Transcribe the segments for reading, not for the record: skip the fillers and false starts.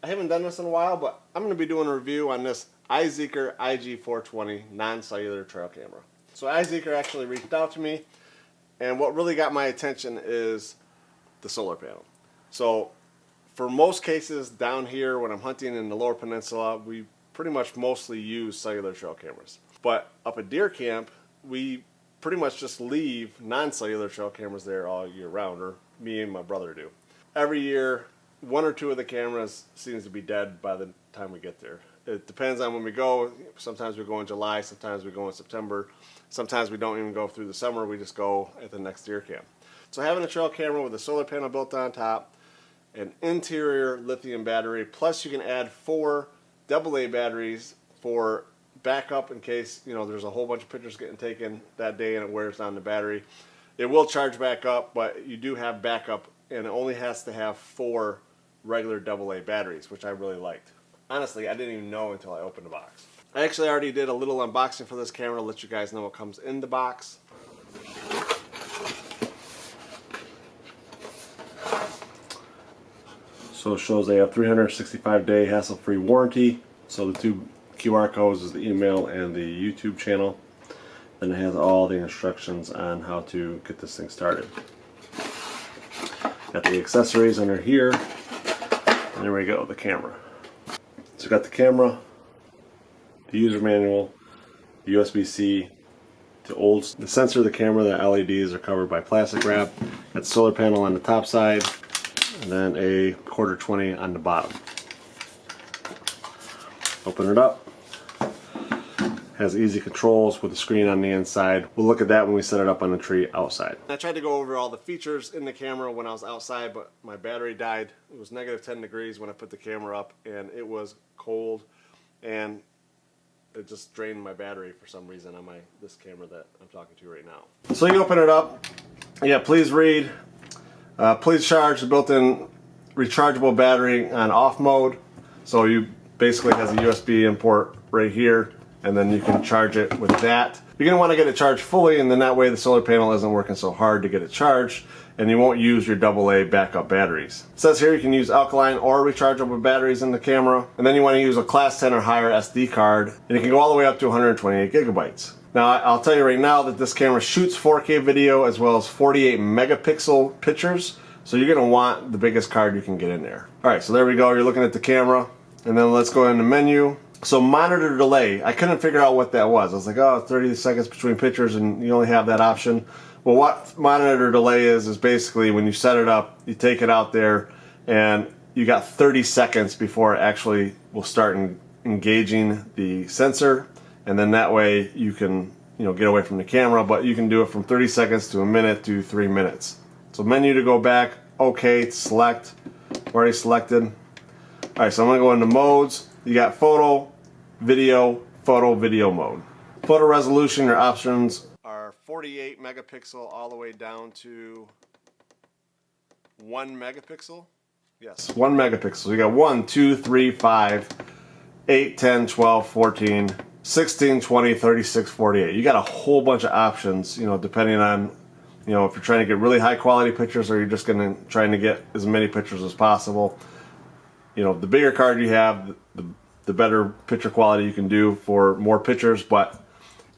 I haven't done this in a while, but I'm going to be doing a review on this IZeeker IG420 non-cellular trail camera. So IZeeker actually reached out to me, and what really got my attention is the solar panel. So for most cases down here when I'm hunting in the Lower Peninsula, we pretty much mostly use cellular trail cameras. But up at deer camp, we pretty much just leave non-cellular trail cameras there all year round, or me and my brother do. Every year, one or two of the cameras seems to be dead by the time we get there. It depends on when we go. Sometimes we go in July, sometimes we go in September. Sometimes we don't even go through the summer, we just go at the next deer camp. So having a trail camera with a solar panel built on top, an interior lithium battery, plus you can add 4 AA batteries for backup in case, you know, there's a whole bunch of pictures getting taken that day and it wears down the battery. It will charge back up, but you do have backup, and it only has to have 4 regular AA batteries, which I really liked. Honestly, I didn't even know until I opened the box. I actually already did a little unboxing for this camera to let you guys know what comes in the box. So it shows they have 365-day hassle-free warranty. So the 2 QR codes is the email and the YouTube channel. Then it has all the instructions on how to get this thing started. Got the accessories under here, and there we go, the camera. So got the camera, the user manual, the USB-C, the sensor of the camera. The LEDs are covered by plastic wrap. Got the solar panel on the top side, and then a 1/4-20 on the bottom. Open it up. Has easy controls with a screen on the inside. We'll look at that when we set it up on the tree outside. I tried to go over all the features in the camera when I was outside, but my battery died. It was -10 degrees when I put the camera up, and it was cold, and it just drained my battery for some reason on this camera that I'm talking to right now. So you open it up. Yeah, please read. Please charge the built-in rechargeable battery on off mode. So you basically has a USB import right here, and then you can charge it with that. You're going to want to get it charged fully, and then that way the solar panel isn't working so hard to get it charged, and you won't use your AA backup batteries. It says here you can use alkaline or rechargeable batteries in the camera, and then you want to use a class 10 or higher SD card, and it can go all the way up to 128 gigabytes. Now I'll tell you right now that this camera shoots 4K video as well as 48 megapixel pictures, so you're going to want the biggest card you can get in there. Alright, so there we go, you're looking at the camera, and then let's go into menu. So monitor delay, I couldn't figure out what that was. I was like, oh, 30 seconds between pictures, and you only have that option. Well, what monitor delay is basically when you set it up, you take it out there, and you got 30 seconds before it actually will start engaging the sensor, and then that way you can, you know, get away from the camera, but you can do it from 30 seconds to a minute to 3 minutes. So menu to go back, okay, select, already selected. All right, so I'm gonna go into modes. You got photo, video mode. Photo resolution, your options are 48 megapixel all the way down to 1 megapixel. Yes, 1 megapixel. You got 1, 2, 3, 5, 8, 10, 12, 14, 16, 20, 36, 48. You got a whole bunch of options, you know, depending on, you know, if you're trying to get really high quality pictures or you're just trying to get as many pictures as possible. You know, the bigger card you have, the better picture quality you can do for more pictures. But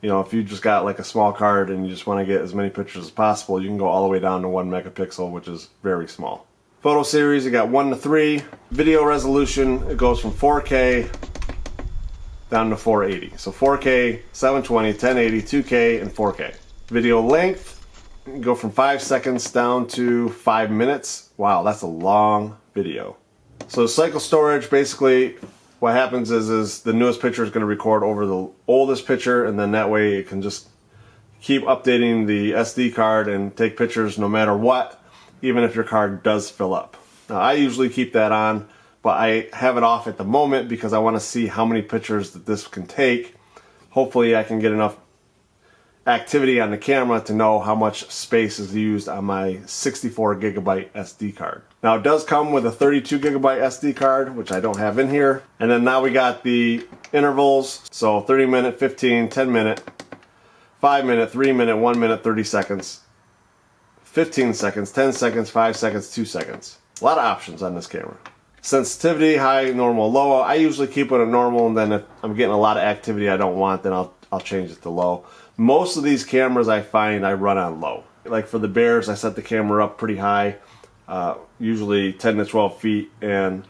you know, if you just got like a small card and you just want to get as many pictures as possible, you can go all the way down to 1 megapixel, which is very small. Photo series, you got 1 to 3. Video resolution, it goes from 4K down to 480. So 4K, 720, 1080, 2K, and 4K. Video length, you can go from 5 seconds down to 5 minutes. Wow, that's a long video. So cycle storage, basically what happens is the newest picture is going to record over the oldest picture, and then that way it can just keep updating the SD card and take pictures no matter what, even if your card does fill up. Now I usually keep that on, but I have it off at the moment because I want to see how many pictures that this can take. Hopefully I can get enough activity on the camera to know how much space is used on my 64 gigabyte SD card. Now it does come with a 32 gigabyte SD card, which I don't have in here. And then now we got the intervals, so 30 minute, 15, 10 minute, 5 minute, 3 minute, 1 minute, 30 seconds, 15 seconds, 10 seconds, 5 seconds, 2 seconds. A lot of options on this camera. Sensitivity, high, normal, low. I usually keep it at normal, and then if I'm getting a lot of activity I don't want, then I'll change it to low. Most of these cameras I find I run on low. Like for the bears, I set the camera up pretty high, usually 10 to 12 feet, and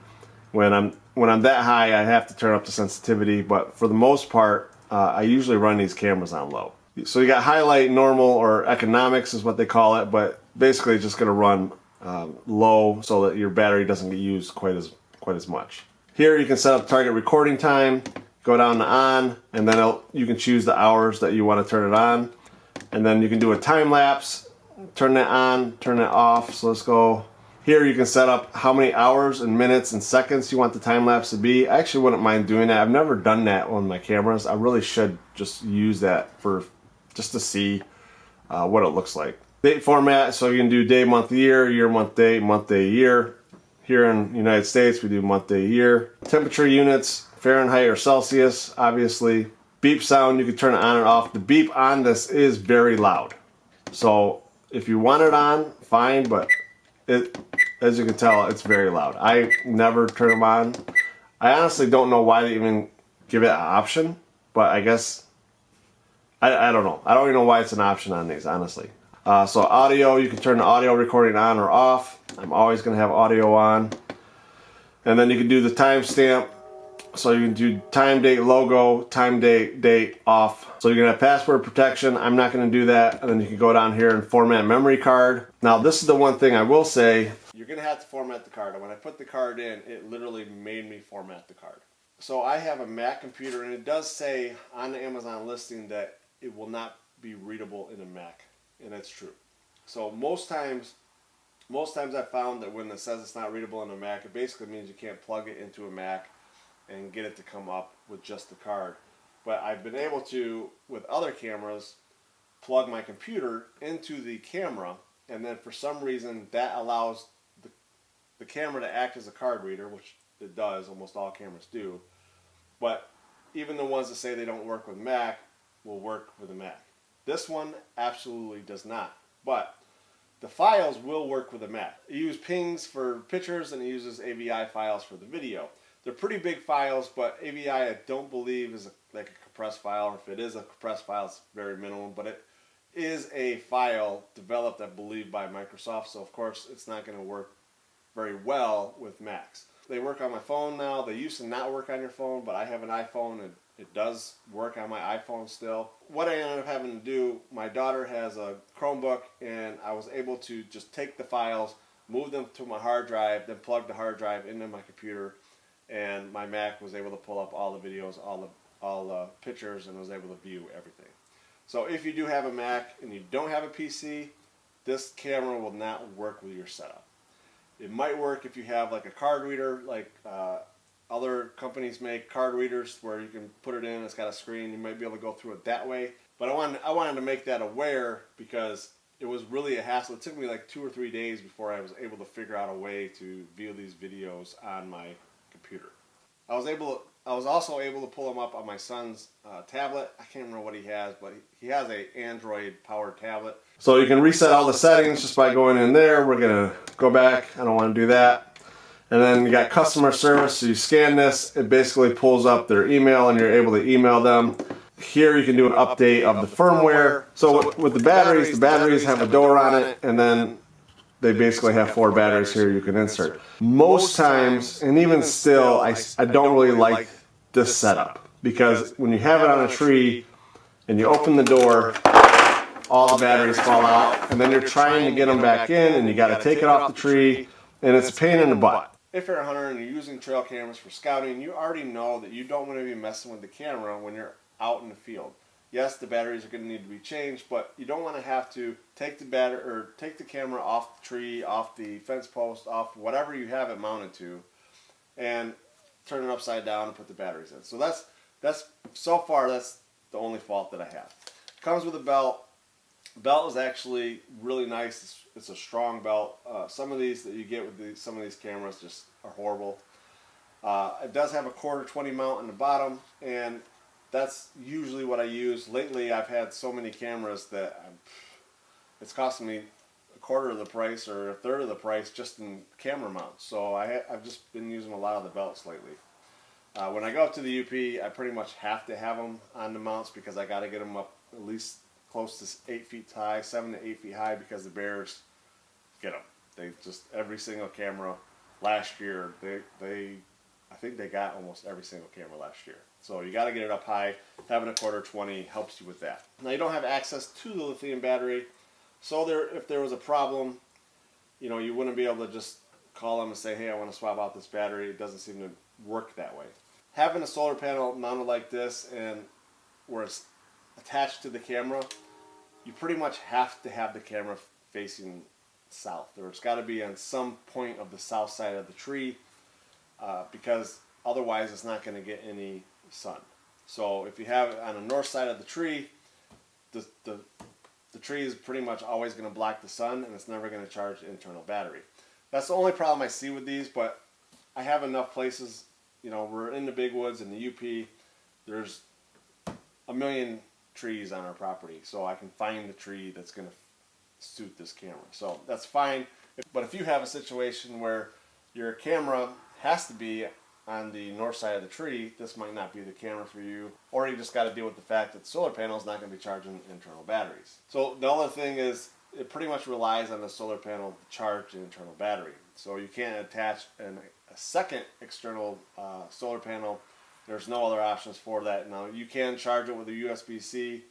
when I'm that high, I have to turn up the sensitivity. But for the most part, I usually run these cameras on low. So you got highlight, normal, or economics is what they call it, but basically it's just going to run low so that your battery doesn't get used quite as much. Here you can set up target recording time, go down to on, and then you can choose the hours that you want to turn it on, and then you can do a time lapse, turn it on, turn it off. So let's go. Here you can set up how many hours and minutes and seconds you want the time lapse to be. I actually wouldn't mind doing that. I've never done that on my cameras. I really should just use that just to see what it looks like. Date format, so you can do day, month, year, year, month, day, year. Here in the United States, we do month, day, year. Temperature units, Fahrenheit or Celsius, obviously. Beep sound, you can turn it on and off. The beep on this is very loud. So if you want it on, fine, but as you can tell, it's very loud. I never turn them on. I honestly don't know why they even give it an option, but I guess, I don't know. I don't even know why it's an option on these, honestly. So audio, you can turn the audio recording on or off. I'm always going to have audio on. And then you can do the timestamp. So you can do time, date, logo, time, date, off. So you're going to have password protection. I'm not going to do that. And then you can go down here and format memory card. Now this is the one thing I will say. You're going to have to format the card. And when I put the card in, it literally made me format the card. So I have a Mac computer, and it does say on the Amazon listing that it will not be readable in a Mac. And that's true. So most times I found that when it says it's not readable in a Mac, it basically means you can't plug it into a Mac and get it to come up with just the card. But I've been able to, with other cameras, plug my computer into the camera, and then for some reason that allows the camera to act as a card reader, which it does, almost all cameras do. But even the ones that say they don't work with Mac will work with a Mac. This one absolutely does not, but the files will work with a Mac. It uses pings for pictures and it uses AVI files for the video. They're pretty big files, but AVI I don't believe is like a compressed file, or if it is a compressed file, it's very minimal, but it is a file developed, I believe, by Microsoft, so of course it's not going to work very well with Macs. They work on my phone now. They used to not work on your phone, but I have an iPhone and it does work on my iPhone still. What I ended up having to do, my daughter has a Chromebook, and I was able to just take the files, move them to my hard drive, then plug the hard drive into my computer, and my Mac was able to pull up all the videos, all the pictures, and was able to view everything. So if you do have a Mac and you don't have a PC, this camera will not work with your setup. It might work if you have like a card reader, like other companies make card readers where you can put it in, it's got a screen, you might be able to go through it that way. But I wanted to make that aware because it was really a hassle. It took me like 2 or 3 days before I was able to figure out a way to view these videos on my computer. I was also able to pull them up on my son's tablet. I can't remember what he has, but he has an Android powered tablet. So you can reset all the settings just by going in there. We're going to go back. I don't want to do that. And then you got customer service. So you scan this, it basically pulls up their email and you're able to email them. Here you can do an update of the firmware. So with the batteries have a door on it, and then they basically have 4 batteries here you can insert. Most times, and even still, I don't really like this setup, because when you have it on a tree and you open the door, all the batteries fall out, and then you're trying to get them back in, and you got to take it off the tree, and it's a pain in the butt. If you're a hunter and you're using trail cameras for scouting, you already know that you don't want to be messing with the camera when you're out in the field. Yes, the batteries are going to need to be changed, but you don't want to have to take the camera off the tree, off the fence post, off whatever you have it mounted to, and turn it upside down and put the batteries in. So that's so far that's the only fault that I have. It comes with a belt. The belt is actually really nice. It's a strong belt. Some of these that you get with some of these cameras just are horrible. It does have a 1/4 mount on the bottom, and that's usually what I use. Lately, I've had so many cameras that it's costing me quarter of the price or a third of the price just in camera mounts. So I've just been using a lot of the belts lately. When I go up to the UP, I pretty much have to have them on the mounts because I got to get them up at least close to 8 feet high, 7 to 8 feet high, because the bears get them. They just, every single camera last year, I think they got almost every single camera last year. So you got to get it up high. Having a quarter 20 helps you with that. Now you don't have access to the lithium battery, so if there was a problem, you know, you wouldn't be able to just call them and say, hey, I want to swap out this battery. It doesn't seem to work that way. Having a solar panel mounted like this and where it's attached to the camera, you pretty much have to have the camera facing south. There's got to be on some point of the south side of the tree, because otherwise it's not going to get any sun. So if you have it on the north side of the tree, the tree is pretty much always going to block the sun, and it's never going to charge the internal battery. That's the only problem I see with these, but I have enough places. You know, we're in the big woods in the UP. There's a million trees on our property, so I can find the tree that's going to suit this camera. So that's fine. But if you have a situation where your camera has to be on the north side of the tree, this might not be the camera for you, or you just got to deal with the fact that the solar panel is not going to be charging internal batteries. So the other thing is, it pretty much relies on the solar panel to charge the internal battery. So you can't attach a second external solar panel. There's no other options for that. Now you can charge it with a USB-C,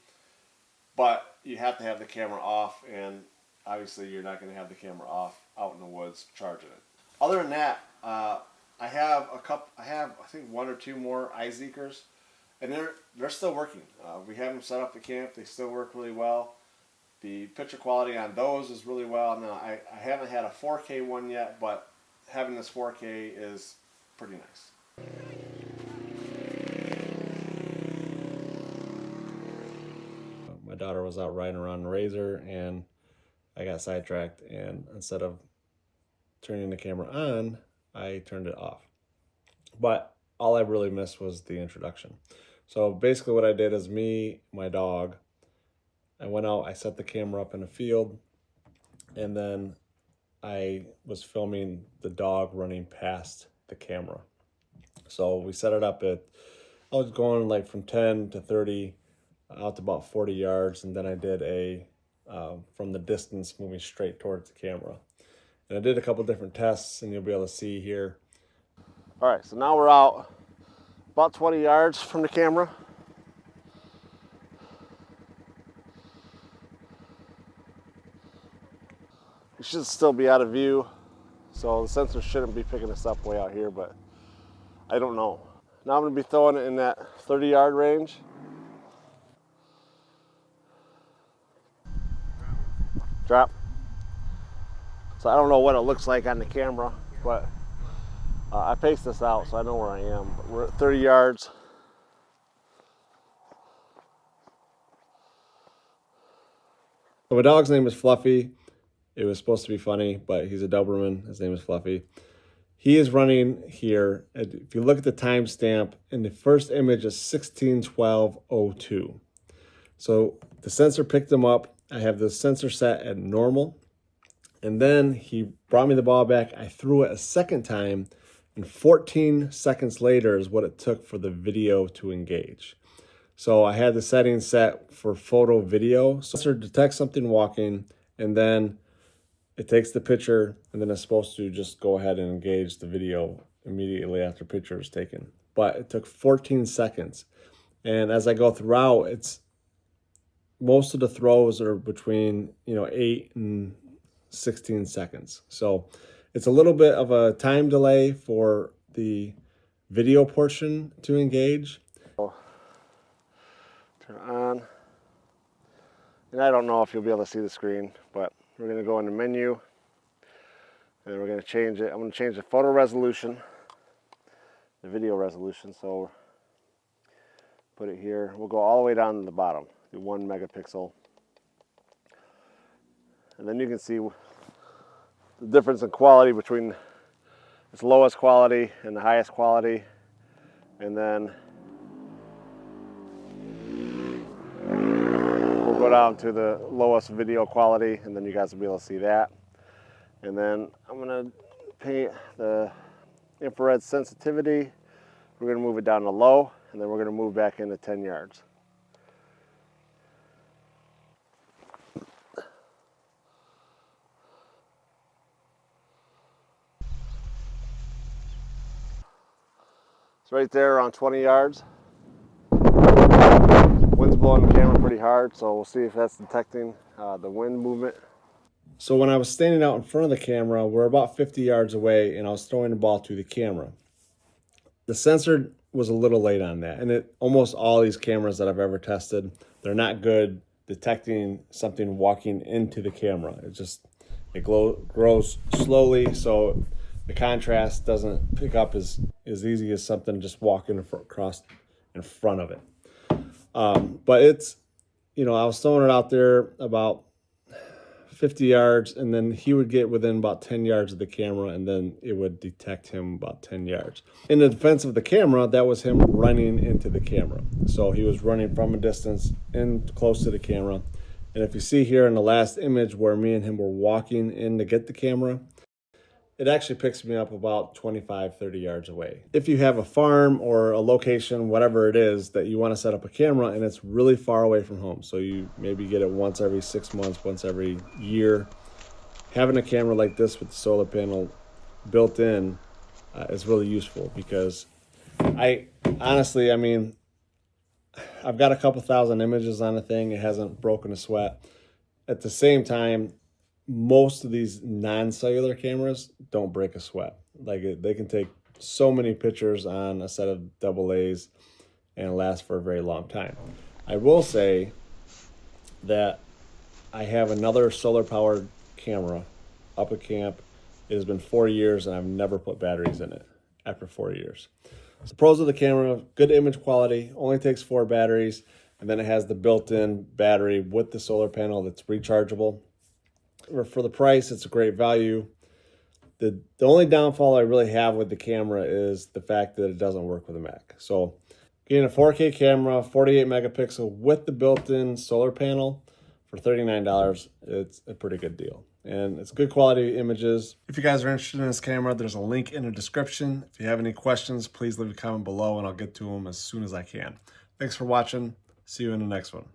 but you have to have the camera off, and obviously you're not going to have the camera off out in the woods charging it. Other than that, I have I think 1 or 2 more IZeekers, and they're still working. We have them set up at camp. They still work really well. The picture quality on those is really well. Now I haven't had a 4K one yet, but having this 4K is pretty nice. My daughter was out riding around the Razor, and I got sidetracked, and instead of turning the camera on, I turned it off. But all I really missed was the introduction. So basically what I did is my dog, I went out, I set the camera up in a field, and then I was filming the dog running past the camera. So we set it up I was going like from 10 to 30 out to about 40 yards, and then I did from the distance moving straight towards the camera. And I did a couple different tests, and you'll be able to see here. All right, so now we're out about 20 yards from the camera. It should still be out of view, so the sensor shouldn't be picking us up way out here, but I don't know. Now I'm going to be throwing it in that 30-yard range. Drop. So I don't know what it looks like on the camera, but I paced this out so I know where I am. But we're at 30 yards. So my dog's name is Fluffy. It was supposed to be funny, but he's a Doberman. His name is Fluffy. He is running here. If you look at the timestamp, in the first image is 16:12:02. So the sensor picked him up. I have the sensor set at normal. And then he brought me the ball back. I threw it a second time, and 14 seconds later is what it took for the video to engage. So I had the settings set for photo video. Sensor detects something walking, and then it takes the picture, and then it's supposed to just go ahead and engage the video immediately after picture is taken. But it took 14 seconds. And as I go throughout, most of the throws are between 8 and 16 seconds. So it's a little bit of a time delay for the video portion to engage. Turn on. And I don't know if you'll be able to see the screen, but we're going to go into menu, and we're going to change it. I'm going to change the photo resolution, the video resolution. So put it here. We'll go all the way down to the bottom, do 1 megapixel. And then you can see the difference in quality between its lowest quality and the highest quality. And then we'll go down to the lowest video quality, and then you guys will be able to see that. And then I'm gonna paint the infrared sensitivity. We're gonna move it down to low, and then we're gonna move back into 10 yards. It's right there around 20 yards. Wind's blowing the camera pretty hard, so we'll see if that's detecting the wind movement. So when I was standing out in front of the camera, we're about 50 yards away, and I was throwing the ball to the camera. The sensor was a little late on that, and almost all these cameras that I've ever tested, they're not good detecting something walking into the camera. It grows slowly, so the contrast doesn't pick up as easy as something just walking across in front of it. But it's, I was throwing it out there about 50 yards, and then he would get within about 10 yards of the camera, and then it would detect him about 10 yards. In the defense of the camera, that was him running into the camera. So he was running from a distance in close to the camera. And if you see here in the last image where me and him were walking in to get the camera, it actually picks me up about 25, 30 yards away. If you have a farm or a location, whatever it is, that you want to set up a camera and it's really far away from home, so you maybe get it once every 6 months, once every year, having a camera like this with the solar panel built in is really useful, because I've got a couple thousand images on the thing. It hasn't broken a sweat. At the same time, most of these non-cellular cameras don't break a sweat. They can take so many pictures on a set of AA's and last for a very long time. I will say that I have another solar powered camera up at camp. It has been 4 years and I've never put batteries in it after 4 years. The pros of the camera: good image quality, only takes 4 batteries, and then it has the built-in battery with the solar panel that's rechargeable. For the price, it's a great value. The only downfall I really have with the camera is the fact that it doesn't work with a Mac. So getting a 4K camera, 48 megapixel with the built-in solar panel for $39, it's a pretty good deal. And it's good quality images. If you guys are interested in this camera, there's a link in the description. If you have any questions, please leave a comment below and I'll get to them as soon as I can. Thanks for watching. See you in the next one.